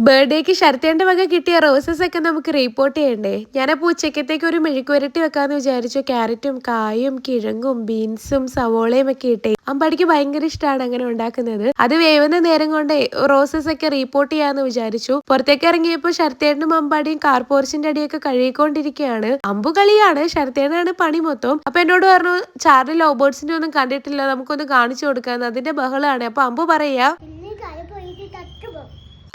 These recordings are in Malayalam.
ബർത്ത്ഡേക്ക് ശരത്തേന്റെ വക കിട്ടിയ റോസസ് ഒക്കെ നമുക്ക് റിപ്പോർട്ട് ചെയ്യണ്ടേ? ഞാനപ്പോൾ ഉച്ചക്കത്തേക്ക് ഒരു മെഴുക്കുവരട്ടി വെക്കാന്ന് വിചാരിച്ചു. ക്യാരറ്റും കായും കിഴങ്ങും ബീൻസും സവോളയും ഒക്കെ ഇട്ടേ. അമ്പാടിക്ക് ഭയങ്കര ഇഷ്ടമാണ് അങ്ങനെ ഉണ്ടാക്കുന്നത്. അത് വേവുന്ന നേരം കൊണ്ടേ റോസസ് ഒക്കെ റിപ്പോർട്ട് ചെയ്യാന്ന് വിചാരിച്ചു. പുറത്തേക്ക് ഇറങ്ങിയപ്പോൾ ശരത്തേട്ടനും അമ്പാടിയും കാർ പോർച്ചിന്റെ അടിയൊക്കെ കഴുകിക്കൊണ്ടിരിക്കുകയാണ്. അമ്പു കളിയാണ്, ശരത്തേനാണ് പണി മൊത്തം. അപ്പൊ എന്നോട് പറഞ്ഞു, ചാർലി ലവ് ബേർഡ്സിനെ ഒന്നും കണ്ടിട്ടില്ല, നമുക്കൊന്ന് കാണിച്ചു കൊടുക്കാന്ന്. അതിന്റെ ബഹളമാണ്. അപ്പൊ അമ്പു പറയാ,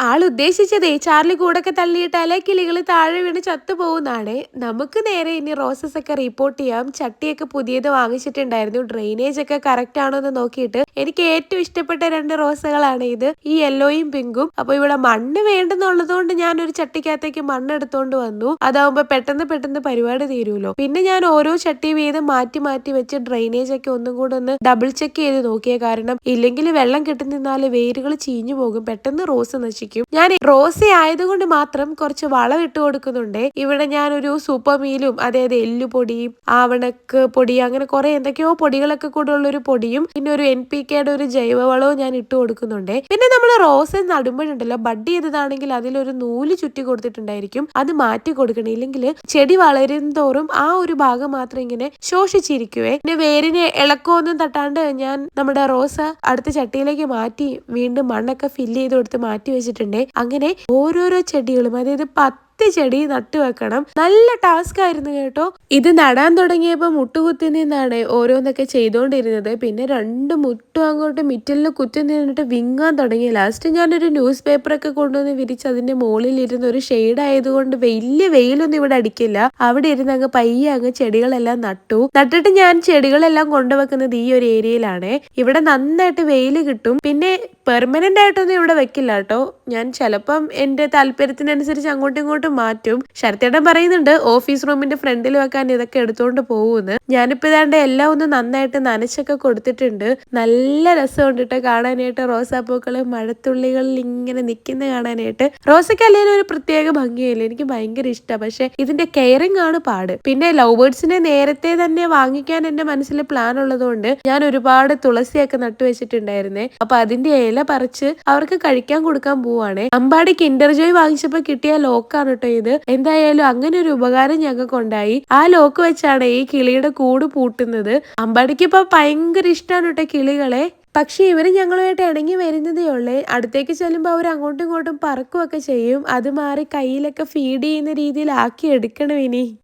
ആൾ ഉദ്ദേശിച്ചതേ ചാർലി കൂടൊക്കെ തള്ളിയിട്ടാലേ കിളികൾ താഴെ വീണ് ചത്തുപോകുന്നാണ്. നമുക്ക് നേരെ ഇനി റോസസ് ഒക്കെ റിപ്പോർട്ട് ചെയ്യാം. ചട്ടിയൊക്കെ പുതിയത് വാങ്ങിച്ചിട്ടുണ്ടായിരുന്നു. ഡ്രെയിനേജ് ഒക്കെ കറക്റ്റ് ആണോ എന്ന് നോക്കിയിട്ട് എനിക്ക് ഏറ്റവും ഇഷ്ടപ്പെട്ട 2 റോസകളാണ് ഇത്, ഈ യെല്ലോയും പിങ്കും. അപ്പൊ ഇവിടെ മണ്ണ് വേണ്ടെന്നുള്ളത് കൊണ്ട് ഞാൻ ഒരു ചട്ടിക്കകത്തേക്ക് മണ്ണ് എടുത്തോണ്ട് വന്നു. അതാവുമ്പോ പെട്ടെന്ന് പരിപാടി തീരുമല്ലോ. പിന്നെ ഞാൻ ഓരോ ചട്ടി വീതം മാറ്റി മാറ്റി വെച്ച് ഡ്രെയിനേജ് ഒക്കെ ഒന്നും കൂടെ ഒന്ന് ഡബിൾ ചെക്ക് ചെയ്ത് നോക്കിയ, കാരണം ഇല്ലെങ്കിൽ വെള്ളം കെട്ടി നിന്നാല് വേരുകൾ ചീഞ്ഞു പോകും, പെട്ടെന്ന് റോസ് നശിക്കും. ഞാൻ റോസി ആയതുകൊണ്ട് മാത്രം കുറച്ച് വളം ഇട്ട് കൊടുക്കുന്നുണ്ട്. ഇവിടെ ഞാൻ ഒരു സൂപ്പർ മീലും, അതായത് എല്ലുപൊടിയും ആവണക്ക് പൊടി, അങ്ങനെ കുറെ എന്തൊക്കെയോ പൊടികളൊക്കെ കൂടെ ഉള്ള ഒരു പൊടിയും പിന്നെ ഒരു NPKയുടെ ഒരു ജൈവവളവും ഞാൻ ഇട്ട് കൊടുക്കുന്നുണ്ട്. പിന്നെ നമ്മൾ റോസ് നടുമ്പോഴുണ്ടല്ലോ, ബഡ് ചെയ്തതാണെങ്കിൽ അതിലൊരു നൂല് ചുറ്റി കൊടുത്തിട്ടുണ്ടായിരിക്കും, അത് മാറ്റി കൊടുക്കണം. ഇല്ലെങ്കിൽ ചെടി വളരും തോറും ആ ഒരു ഭാഗം മാത്രം ഇങ്ങനെ ശോഷിച്ചിരിക്കുവേ. പിന്നെ വേരിന് ഇളക്കമൊന്നും തട്ടാണ്ട് ഞാൻ നമ്മുടെ റോസ് അടുത്ത ചട്ടിയിലേക്ക് മാറ്റി വീണ്ടും മണ്ണൊക്കെ ഫില്ല് ചെയ്ത് കൊടുത്ത് മാറ്റി വെച്ചിട്ടുണ്ട്. അങ്ങനെ ഓരോരോ ചെടികളും, അതായത് 10 ചെടി നട്ടു വെക്കണം. നല്ല ടാസ്ക് ആയിരുന്നു കേട്ടോ. ഇത് നടാൻ തുടങ്ങിയപ്പോൾ മുട്ടുകുത്തി നിന്നാണ് ഓരോന്നൊക്കെ ചെയ്തോണ്ടിരുന്നത്. പിന്നെ 2 മുട്ടും അങ്ങോട്ട് മിറ്റലിൽ കുത്തി നിന്നിട്ട് വിങ്ങാൻ തുടങ്ങി. ലാസ്റ്റ് ഞാനൊരു ന്യൂസ് പേപ്പറൊക്കെ കൊണ്ടുവന്ന് വിരിച്ച് അതിന്റെ മുകളിൽ ഇരുന്ന്, ഒരു ഷെയ്ഡ് ആയതുകൊണ്ട് വലിയ വെയിലൊന്നും ഇവിടെ അടിക്കില്ല, അവിടെ ഇരുന്ന് അങ്ങ് പയ്യെ അങ്ങ് ചെടികളെല്ലാം നട്ടിട്ട് ഞാൻ ചെടികളെല്ലാം കൊണ്ടുവെക്കുന്നത് ഈ ഒരു ഏരിയയിലാണ്. ഇവിടെ നന്നായിട്ട് വെയിൽ കിട്ടും. പിന്നെ പെർമനന്റ് ആയിട്ടൊന്നും ഇവിടെ വെക്കില്ല കേട്ടോ. ഞാൻ ചിലപ്പം എന്റെ താല്പര്യത്തിനനുസരിച്ച് അങ്ങോട്ടും ഇങ്ങോട്ടും മാറ്റും. ശരത്തേട്ടൻ പറയുന്നുണ്ട് ഓഫീസ് റൂമിന്റെ ഫ്രണ്ടിൽ വെക്കാൻ ഇതൊക്കെ എടുത്തോണ്ട് പോകുമെന്ന്. ഞാനിപ്പോ ഇതാണ്ട് എല്ലാം ഒന്ന് നന്നായിട്ട് നനച്ചൊക്കെ കൊടുത്തിട്ടുണ്ട്. നല്ല രസമുണ്ട് കേട്ടോ കാണാനായിട്ട്. റോസാപ്പൂക്കള് മഴത്തുള്ളികളിൽ ഇങ്ങനെ നിൽക്കുന്ന കാണാനായിട്ട്. റോസയ്ക്ക് അല്ലെങ്കിൽ ഒരു പ്രത്യേക ഭംഗിയല്ലേ, എനിക്ക് ഭയങ്കര ഇഷ്ടമാണ്. പക്ഷെ ഇതിന്റെ കെയറിംഗ് ആണ് പാട്. പിന്നെ ലവ് ബേർഡ്സിനെ നേരത്തെ തന്നെ വാങ്ങിക്കാൻ എന്റെ മനസ്സിൽ പ്ലാൻ ഉള്ളതുകൊണ്ട് ഞാൻ ഒരുപാട് തുളസിയൊക്കെ നട്ടുവെച്ചിട്ടുണ്ടായിരുന്നേ. അപ്പൊ അതിന്റെ ഇല പറിച്ച് അവർക്ക് കഴിക്കാൻ കൊടുക്കാൻ പോവാണ്. അമ്പാടി കിൻഡർ ജോയ് വാങ്ങിച്ചപ്പോ കിട്ടിയ ലോക്കാണ് കേട്ടോ ഇത്. എന്തായാലും അങ്ങനെ ഒരു ഉപകാരം ഞങ്ങൾക്ക് ഉണ്ടായി. ആ ലോക്ക് വെച്ചാണ് ഈ കിളിയുടെ കൂട് പൂട്ടുന്നത്. അമ്പാടിക്ക് ഇപ്പൊ ഭയങ്കര ഇഷ്ടമാണ് കേട്ടോ കിളികളെ. പക്ഷെ ഇവര് ഞങ്ങളുമായിട്ട് ഇണങ്ങി വരുന്നതേ ഉള്ളേ. അടുത്തേക്ക് ചെല്ലുമ്പോൾ അവർ അങ്ങോട്ടും ഇങ്ങോട്ടും പറക്കുകയൊക്കെ ചെയ്യും. അത് മാറി കയ്യിലൊക്കെ ഫീഡ് ചെയ്യുന്ന രീതിയിൽ ആക്കി എടുക്കണം ഇനി.